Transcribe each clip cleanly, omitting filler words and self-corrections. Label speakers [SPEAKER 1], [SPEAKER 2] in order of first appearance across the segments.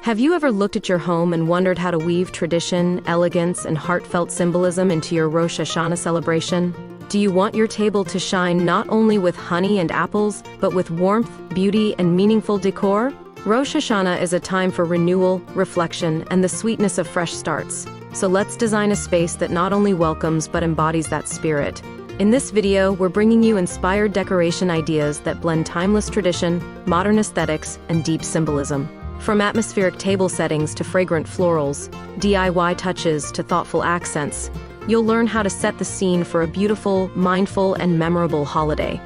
[SPEAKER 1] Have you ever looked at your home and wondered how to weave tradition, elegance, and heartfelt symbolism into your Rosh Hashanah celebration? Do you want your table to shine not only with honey and apples, but with warmth, beauty, and meaningful decor? Rosh Hashanah is a time for renewal, reflection, and the sweetness of fresh starts. So let's design a space that not only welcomes but embodies that spirit. In this video, we're bringing you inspired decoration ideas that blend timeless tradition, modern aesthetics, and deep symbolism. From atmospheric table settings to fragrant florals, DIY touches to thoughtful accents, you'll learn how to set the scene for a beautiful, mindful, and memorable holiday.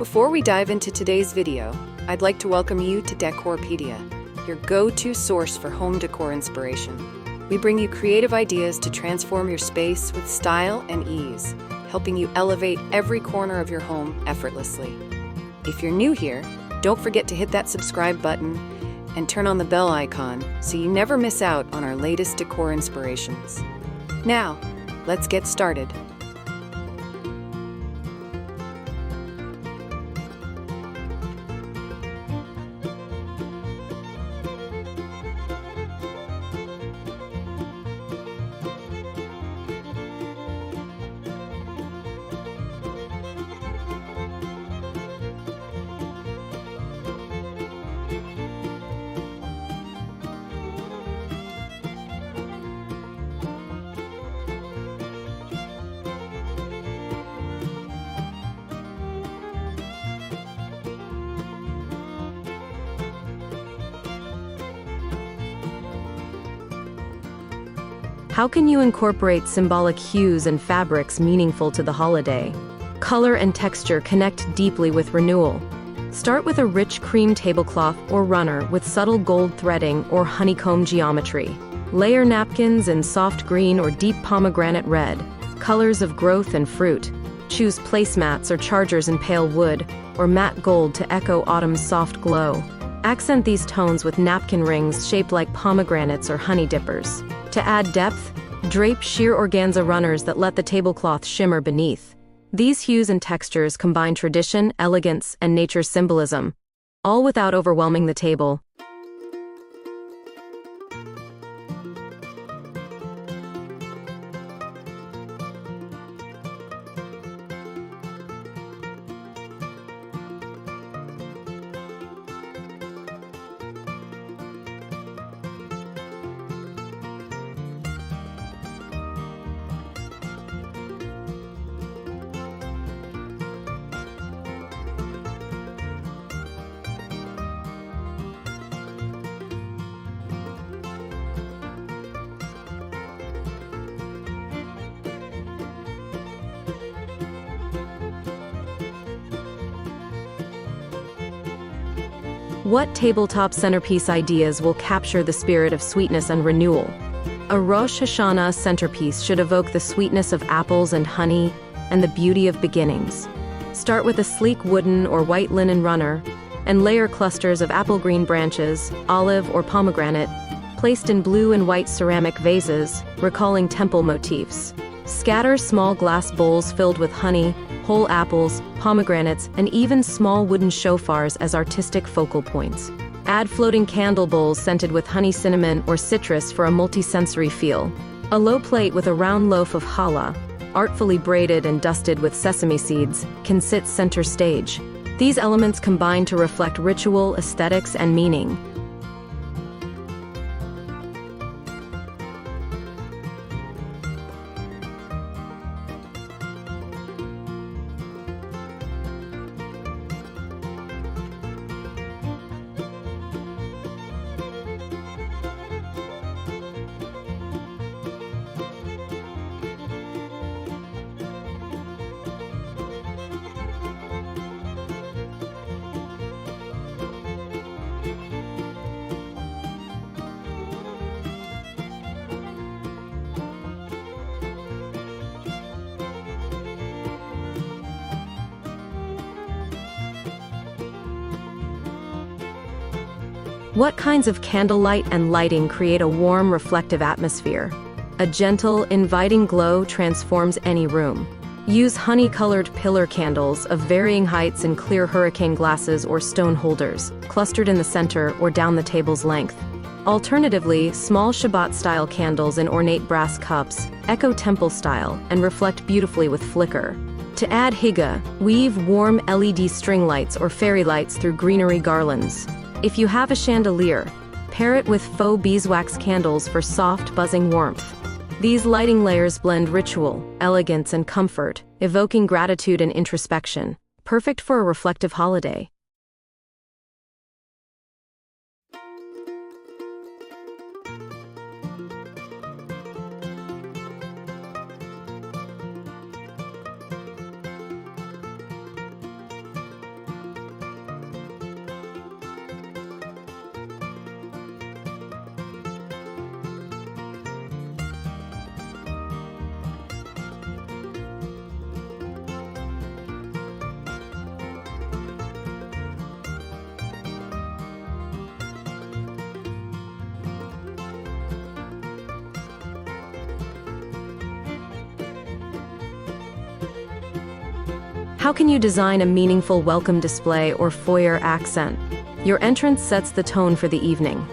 [SPEAKER 2] Before we dive into today's video, I'd like to welcome you to Decorpediya, your go-to source for home decor inspiration. We bring you creative ideas to transform your space with style and ease, helping you elevate every corner of your home effortlessly. If you're new here, don't forget to hit that subscribe button and turn on the bell icon so you never miss out on our latest decor inspirations. Now, let's get started.
[SPEAKER 1] How can you incorporate symbolic hues and fabrics meaningful to the holiday? Color and texture connect deeply with renewal. Start with a rich cream tablecloth or runner with subtle gold threading or honeycomb geometry. Layer napkins in soft green or deep pomegranate red, colors of growth and fruit. Choose placemats or chargers in pale wood, or matte gold to echo autumn's soft glow. Accent these tones with napkin rings shaped like pomegranates or honey dippers. To add depth, drape sheer organza runners that let the tablecloth shimmer beneath. These hues and textures combine tradition, elegance, and nature's symbolism, all without overwhelming the table. What tabletop centerpiece ideas will capture the spirit of sweetness and renewal? A Rosh Hashanah centerpiece should evoke the sweetness of apples and honey and the beauty of beginnings. Start with a sleek wooden or white linen runner and layer clusters of apple green branches, olive or pomegranate, placed in blue and white ceramic vases, recalling temple motifs. Scatter small glass bowls filled with honey, whole apples, pomegranates, and even small wooden shofars as artistic focal points. Add floating candle bowls scented with honey, cinnamon, or citrus for a multi-sensory feel. A low plate with a round loaf of challah, artfully braided and dusted with sesame seeds, can sit center stage. These elements combine to reflect ritual, aesthetics, and meaning. What kinds of candlelight and lighting create a warm, reflective atmosphere? A gentle, inviting glow transforms any room. Use honey-colored pillar candles of varying heights in clear hurricane glasses or stone holders, clustered in the center or down the table's length. Alternatively, small Shabbat-style candles in ornate brass cups echo temple style and reflect beautifully with flicker. To add hygge, weave warm LED string lights or fairy lights through greenery garlands. If you have a chandelier, pair it with faux beeswax candles for soft, buzzing warmth. These lighting layers blend ritual, elegance, and comfort, evoking gratitude and introspection, perfect for a reflective holiday. How can you design a meaningful welcome display or foyer accent? Your entrance sets the tone for the evening.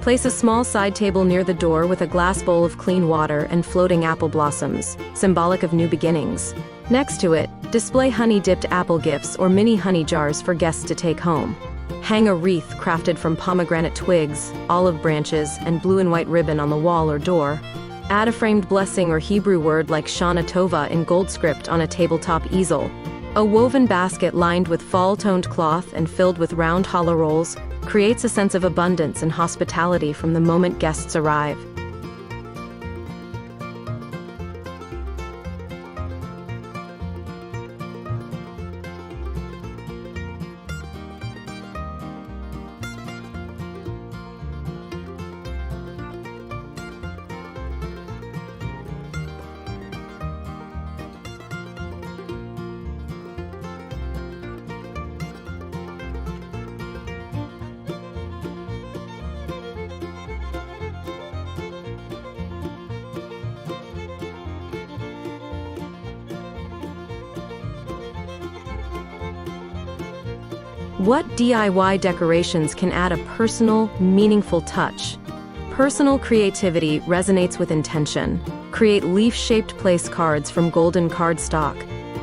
[SPEAKER 1] Place a small side table near the door with a glass bowl of clean water and floating apple blossoms, symbolic of new beginnings. Next to it, display honey-dipped apple gifts or mini honey jars for guests to take home. Hang a wreath crafted from pomegranate twigs, olive branches, and blue and white ribbon on the wall or door. Add a framed blessing or Hebrew word like Shana Tova in gold script on a tabletop easel. A woven basket lined with fall-toned cloth and filled with round challah rolls creates a sense of abundance and hospitality from the moment guests arrive. What DIY decorations can add a personal, meaningful touch? Personal creativity resonates with intention. Create leaf-shaped place cards from golden cardstock.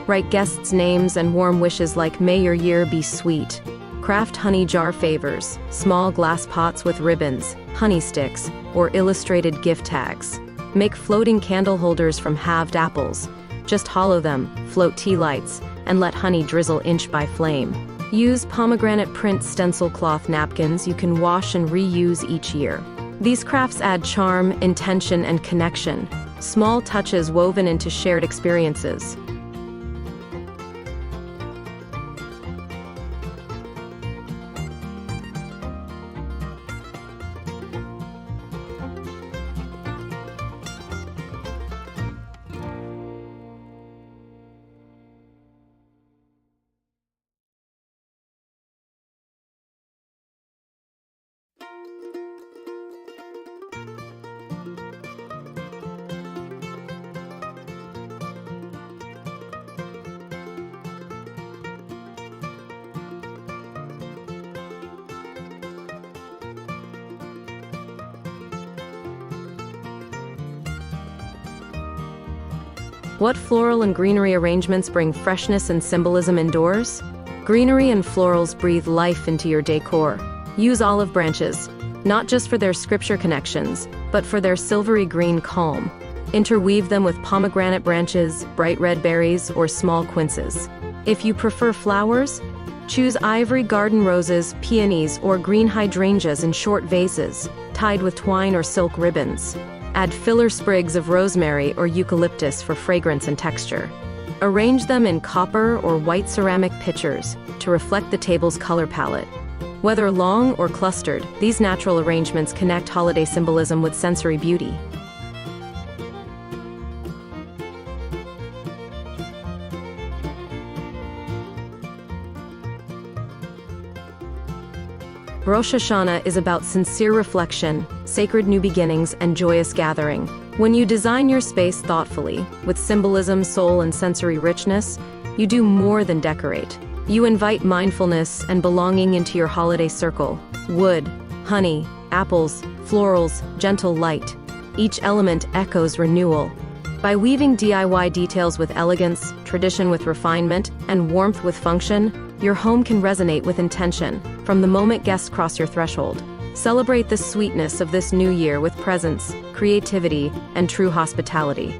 [SPEAKER 1] Write guests' names and warm wishes like "May your year be sweet." Craft honey jar favors, small glass pots with ribbons, honey sticks, or illustrated gift tags. Make floating candle holders from halved apples. Just hollow them, float tea lights, and let honey drizzle inch by flame. Use pomegranate print stencil cloth napkins you can wash and reuse each year. These crafts add charm, intention, and connection, small touches woven into shared experiences. What floral and greenery arrangements bring freshness and symbolism indoors? Greenery and florals breathe life into your decor. Use olive branches, not just for their scripture connections, but for their silvery green calm. Interweave them with pomegranate branches, bright red berries, or small quinces. If you prefer flowers, choose ivory garden roses, peonies, or green hydrangeas in short vases, tied with twine or silk ribbons. Add filler sprigs of rosemary or eucalyptus for fragrance and texture. Arrange them in copper or white ceramic pitchers to reflect the table's color palette. Whether long or clustered, these natural arrangements connect holiday symbolism with sensory beauty. Rosh Hashanah is about sincere reflection, sacred new beginnings, and joyous gathering. When you design your space thoughtfully, with symbolism, soul, and sensory richness, you do more than decorate. You invite mindfulness and belonging into your holiday circle. Wood, honey, apples, florals, gentle light. Each element echoes renewal. By weaving DIY details with elegance, tradition with refinement, and warmth with function, your home can resonate with intention from the moment guests cross your threshold. Celebrate the sweetness of this new year with presence, creativity, and true hospitality.